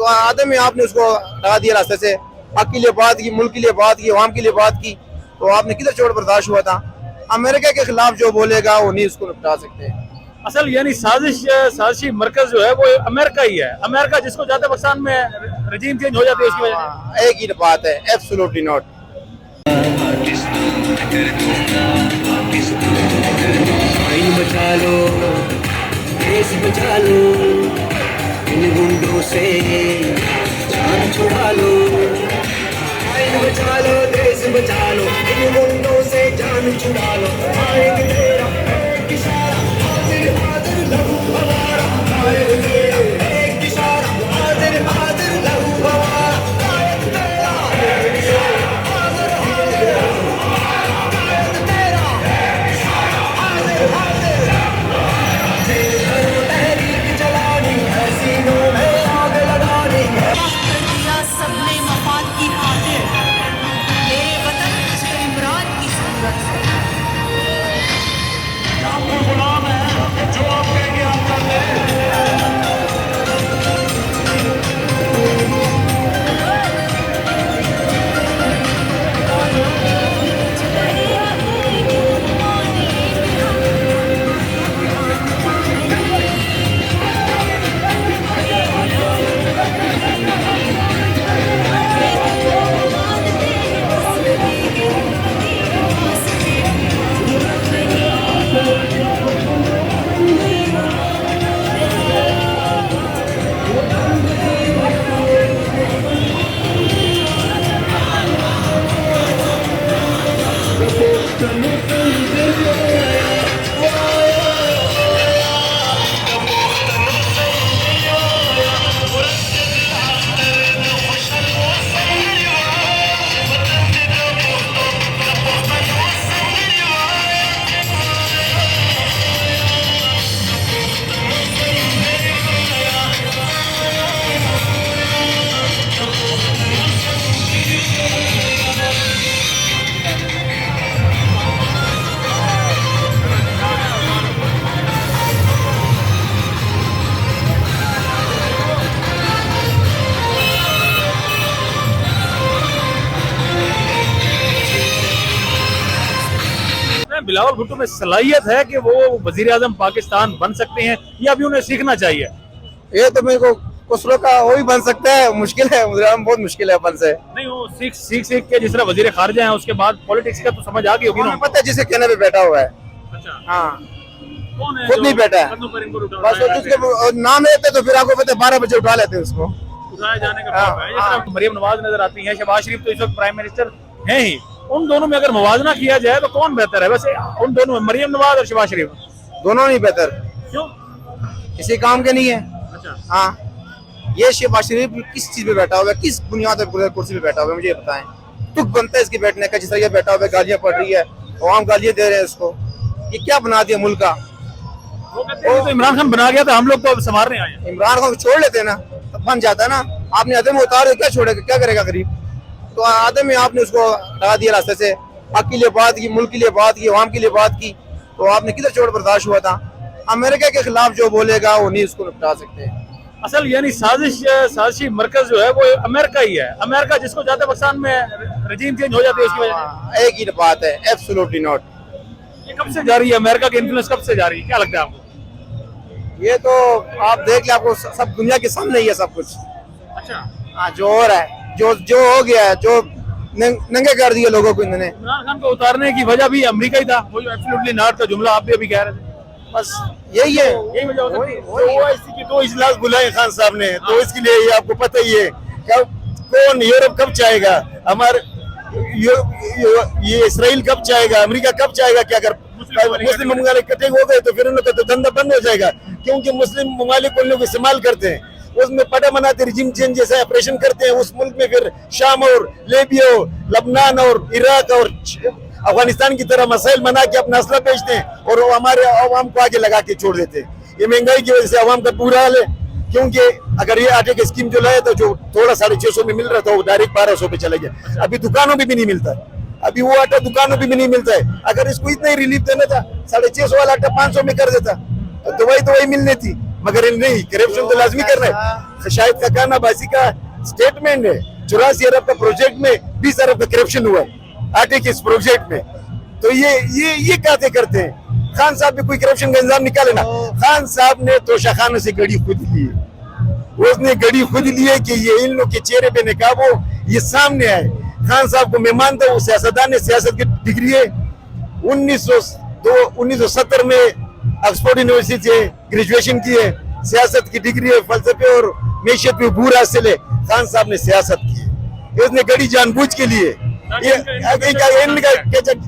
तो आदमी आपने उसको हटा दिया रास्ते से, हक के लिए बात की, मुल्क के लिए बात की, अवाम के लिए बात की, तो आपने किधर चोट बर्दाश्त हुआ था। अमेरिका के खिलाफ जो बोलेगा वो नहीं उसको निपटा सकते। असल यानी साजिशी मरकज जो है वो अमेरिका ही है। अमेरिका जिसको जाते पाकिस्तान में रजीम चेंज हो जाती है उसकी वजह से। एक ही बात है, एब्सोल्युटली नॉट। आइन बचा लो, देश बचा लो, इन गुंडों से जान छुड़ा लो। आइन बचा लो, देश बचा लो, इन गुंडों से जान छुड़ा लो। आएंगे तेरा एक इशारा, हाजिर हाजिर लहू हमारा। आएंगे तेरा एक इशारा, हाजिर हाजिर लहू हमारा। आएंगे तेरा एक इशारा, हाजिर हाजिर लहू हमारा। आएंगे तेरा एक इशारा, हाजिर हाजिर लहू हमारा। तहरीक चलानी है, सीनों में आग लगानी है। सबने मफाद की खातिर मेरे वतन से इमरान की सूरत है। गुलाम है जो आप कहेंगे आप करते हैं। बिलावल भुट्टो में सलाहियत है कि वो वजीर आजम पाकिस्तान बन सकते हैं या अभी उन्हें सीखना चाहिए? ये तो मेरे को कुछ लोग का वो ही बन सकता है, मुश्किल है, बहुत मुश्किल है अपन से। नहीं, वो सीख के जिस तरह वजीर खारजा है उसके बाद पॉलिटिक्स का तो समझ आ गई होगी ना। पता है जिसे कहने पे बैठा हुआ है। अच्छा, हाँ, कौन है? खुद नहीं बैठा है, बस जिसके नाम लेते तो फिर आपको पता है 12 बजे उठा लेते हैं उसको। उठाए जाने का है। जिस तरह मरियम नवाज नजर आती है, शहबाज शरीफ तो इस वक्त प्राइम मिनिस्टर हैं ही। उन दोनों में अगर मुवाजना किया जाए तो कौन बेहतर है? वैसे उन दोनों में मरियम नवाज और शहबाज शरीफ दोनों नहीं बेहतर, क्यों? किसी काम के नहीं है। अच्छा, हाँ, ये शहबाज शरीफ किस चीज पे बैठा हुआ है, किस बुनियाद पर कुर्सी पे बैठा हुआ है, मुझे बताएं। तुक बनता है इसके बैठने का, जिस तरह ये बैठा हुआ है, गालियां पड़ रही है, आवाम गालियां दे रहे हैं इसको। ये क्या बना दिया मुल्क का? वो कहते हैं तो इमरान खान बना गया था, हम लोग तो अब संवारने आए हैं। इमरान खान को छोड़ लेते ना तो बन जाता ना। आपने आदम उतारे, क्या छोड़ेगा, क्या करेगा गरीब? तो आदमी आपने उसको हटा दिया रास्ते से, हक के लिए बात की, मुल्क के लिए बात की, अवाम के लिए बात की, तो आपने किधर चोट बर्दाश्त हुआ था। अमेरिका के खिलाफ जो बोलेगा वो नहीं उसको निपटा सकते। असल यानी साजिशी मरकज जो है वो अमेरिका ही है। अमेरिका जिसको जाते पाकिस्तान में रजीम चेंज हो जाती है उसकी वजह से। एक ही बात है, एब्सोल्युटली नॉट। ये कब से जारी है? अमेरिका की इन्फ्लुएंस कब से जारी है, क्या लगता है आपको? ये तो आप देख ले, आपको सब दुनिया के सामने ही है सब कुछ। अच्छा, हाँ, जो हो रहा है, जो हो गया है, जो नंगे कर दिए लोगों को इन्होंने। इमरान खान को उतारने की वजह भी अमेरिका ही था। वो जो एब्सोल्युटली नॉट का जुमला आप भी अभी कह रहे थे, बस यही है, यही वजह हो सकती है। ओवैसी की 2 इजलास बुलाए खान साहब ने, तो इसके लिए ये आपको पता ही है कौन यूरोप कब चाहेगा, हमारे ये इसराइल कब चाहेगा, अमेरिका कब चाहेगा कि अगर मुस्लिम ममालिक इकट्ठे हो गए तो फिर उन लोग का तो धंधा बंद हो जाएगा, क्योंकि मुस्लिम ममालिक उन लोग इस्तेमाल करते हैं, उसमें पटा बनाते, रिजिम चेंज जैसा ऑपरेशन करते हैं उस मुल्क में, फिर शाम और लीबिया, लबनान और इराक और अफगानिस्तान की तरह मसाइल बना के अपना असला बेचते हैं और वो हमारे अवाम को आगे लगा के छोड़ देते हैं। ये महंगाई की वजह से अवाम का पूरा हाल है, क्योंकि अगर ये आटे की स्कीम जो लाया था, जो थोड़ा 650 में मिल रहा था, वो डायरेक्ट 1200 पे चला गया। अभी दुकानों में भी नहीं मिलता है, अभी वो आटा दुकानों में भी नहीं मिलता है। अगर इसको इतना ही रिलीफ देना था, 650 वाला आटा 500 में कर देता तो दवाई मिलनी थी, मगर नहीं, करप्शन तो लाजमी करना है। शाहिद खकाना बाजी का स्टेटमेंट है 84 अरब का प्रोजेक्ट में 20 अरब का करप्शन हुआ आटे के इस प्रोजेक्ट में। तो ये कहते करते हैं। खान साहब भी कोई करप्शन का इंजाम निकाले ना। खान साहब ने तोशाखाना से गड़ी खुद ली है, उसने गड़ी खुद ली है कि ये इन लोग के चेहरे पे निकाब हो, ये सामने आए। खान साहब को मैं मानता हूँ सियासतदान ने, सियासत की डिग्री है। 1970 में ऑक्सफोर्ड यूनिवर्सिटी से ग्रेजुएशन की है, सियासत की डिग्री है, फलसफे और मैशत में भूर हासिल है। खान साहब ने सियासत की है, इसने गड़ी जानबूझ के लिए इनका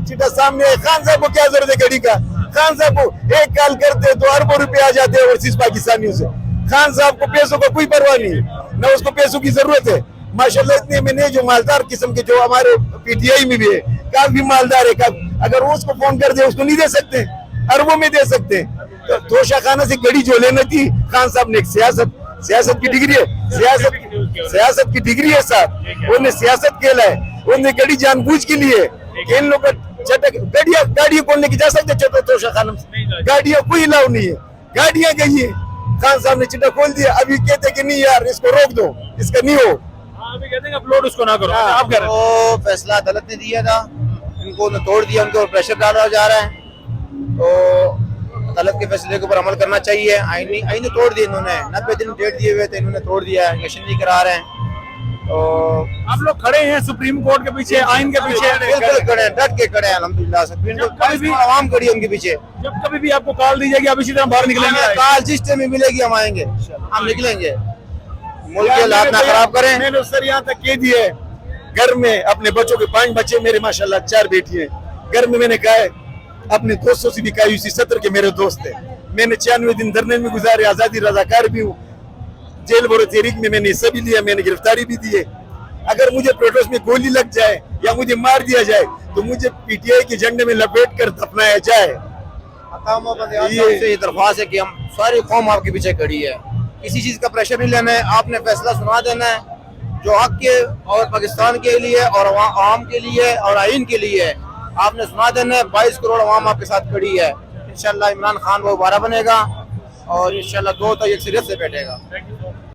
चिट्ठा सामने है। खान साहब को क्या जरूरत है गड़ी का? खान साहब को एक कॉल करते तो अरबों रुपए आ जाते हैं ओवरसीज पाकिस्तानियों से। खान साहब को पैसों का कोई परवाह नहीं है, न उसको पैसों की जरूरत है। माशाल्लाह इतने में नहीं, जो मालदार किस्म के जो हमारे पीटीआई में भी है, काफी मालदार है, अगर वो उसको फोन कर दे उसको नहीं दे सकते, अरबों में दे सकते हैं। तो तोशाखाना से गड़ी जो लेना थी, खान साहब ने एक सियासत की डिग्री है, सियासत की डिग्री है साहब, उन्होंने सियासत खेला है, उन्होंने गड़ी जानबूझ के लिए कि इन लोगों गाड़ियां कौन लेके जा सकते तोशाखाना में? गाड़ियां कोई अलाउ नहीं है, गाड़ियां गई है। खान साहब ने चिट्ठा खोल दिया, अभी कहते कि नहीं यार इसको रोक दो, इसका नहीं हो। अभी कहते हैं अपलोड उसको ना करो। आप कह रहे हैं तो फैसला अदालत ने दिया था, इनको तोड़ दिया, उनको प्रेशर डाला जा रहा है। तो अदालत के फैसले के ऊपर अमल करना चाहिए। आईन तोड़ दिए इन्होंने, 90 दिन डेट दिए हुए थे, इन्होंने तोड़ दिया है, इलेक्शन नहीं करा रहे हैं। तो आप लोग खड़े हैं सुप्रीम कोर्ट के पीछे, आइन के पीछे, बिल्कुल खड़े हैं, डट के खड़े हैं अल्हम्दुलिल्लाह। सुप्रीम कोर्ट भी आवाम खड़ी है उनके पीछे। जब कभी भी आपको कॉल दी जाएगी आप इसी तरह बाहर निकलेंगे? कॉल जिस टाइम में मिलेगी हम आएंगे, हम निकलेंगे। मुल्क के हालात ना खराब करें। मैंने सर यहाँ तक कह दिया है, घर में अपने बच्चों के 5 बच्चे, मेरे माशाल्लाह 4 बेटी हैं। घर में मैंने कहा है अपने दोस्तों से भी कहा, यूसी 70 के मेरे दोस्त है, मैंने 96 दिन धरने में गुजारे, आजादी रजाकार भी हूँ, जेल बरो तहरीक में मैंने हिस्सा भी लिया, मैंने गिरफ्तारी भी दी है। अगर मुझे प्रोटेस्ट में गोली लग जाए या मुझे मार दिया जाए तो मुझे पीटीआई के झंडे में लपेट कर दफनाया जाए। ये दरख्वास्त है कि हम सारी कौम आपके पीछे खड़ी है, किसी चीज का प्रेशर नहीं लेना है, आपने फैसला सुना देना है जो हक के और पाकिस्तान के लिए और आवाम के लिए और आइन के लिए है, आपने सुना देना है। 22 करोड़ आवाम आपके साथ खड़ी है। इंशाल्लाह इमरान खान वो दोबारा बनेगा और इंशाल्लाह 2 तो अक्सरियत से बैठेगा।